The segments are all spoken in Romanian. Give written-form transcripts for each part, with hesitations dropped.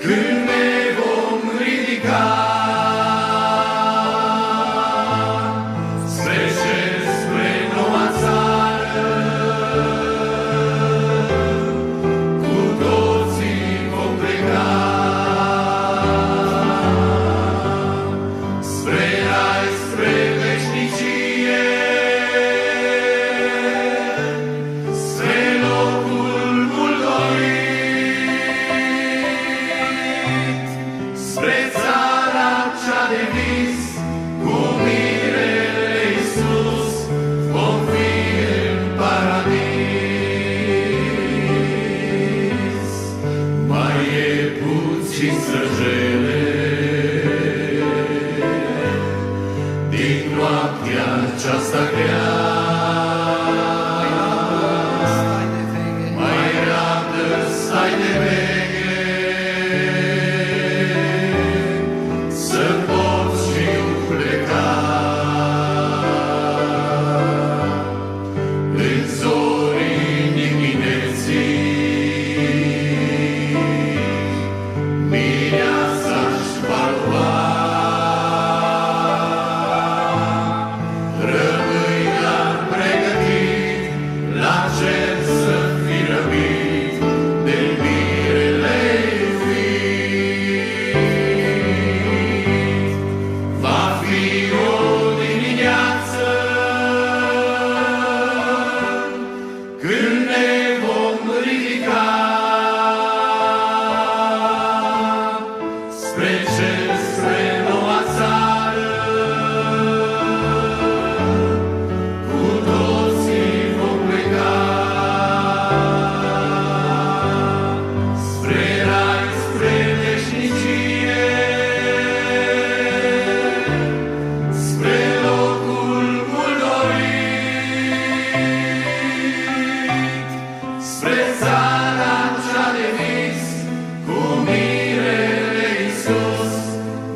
când ne vom ridica spre cer, spre noua țară. Cu toții vom pleca spre rai, spre veșnicie, spre locul mult dorit, spre țara cea de vis, cu mirele Iisus vom fi în paradis. Mai e puțin săjele din noaptea aceasta grea. Mai rabdă, stai de veche, să poți și eu pleca. În zorii dimineții, mireasa-și va lua. Rămâi dar pregătit, la cer să fii răbit de mirele iubit. Va fi o dimineață când ne vom ridica spre cer, spre noua țară. Cu toții vom pleca spre rai, spre veșnicie, spre locul mult dorit, spre țara cea de vis, cu mirele Iisus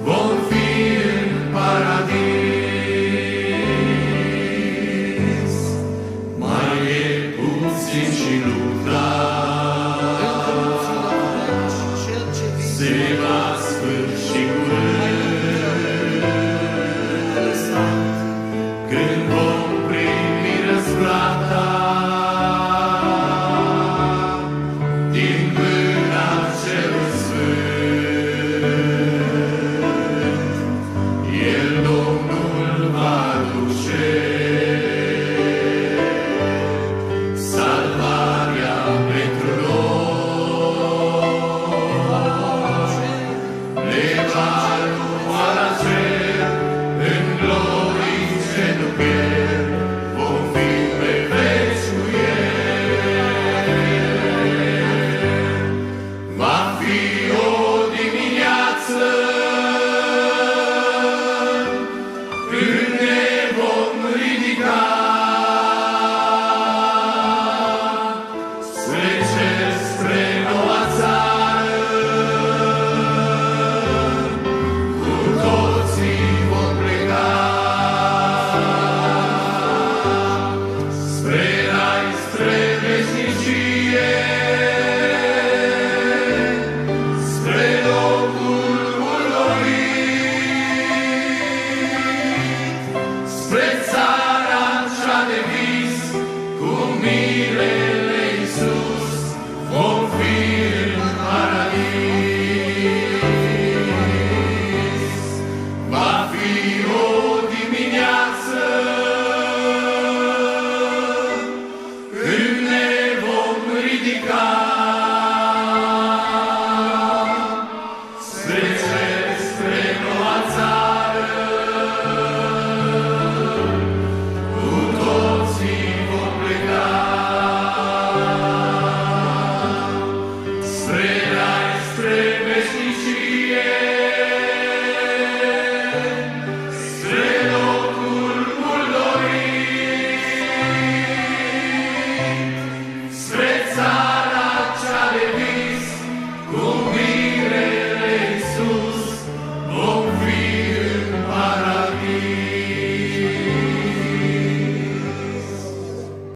vom fi în paradis. Mai e puțin și lupta se va sfârși curând, când vom primi răsplata din mâna Celui Sfânt. El, Domnul, va duce salvarea pentru noi. Le va lua la cer în glorii ce nu pierd, vom fi pe veci cu El. Va fi o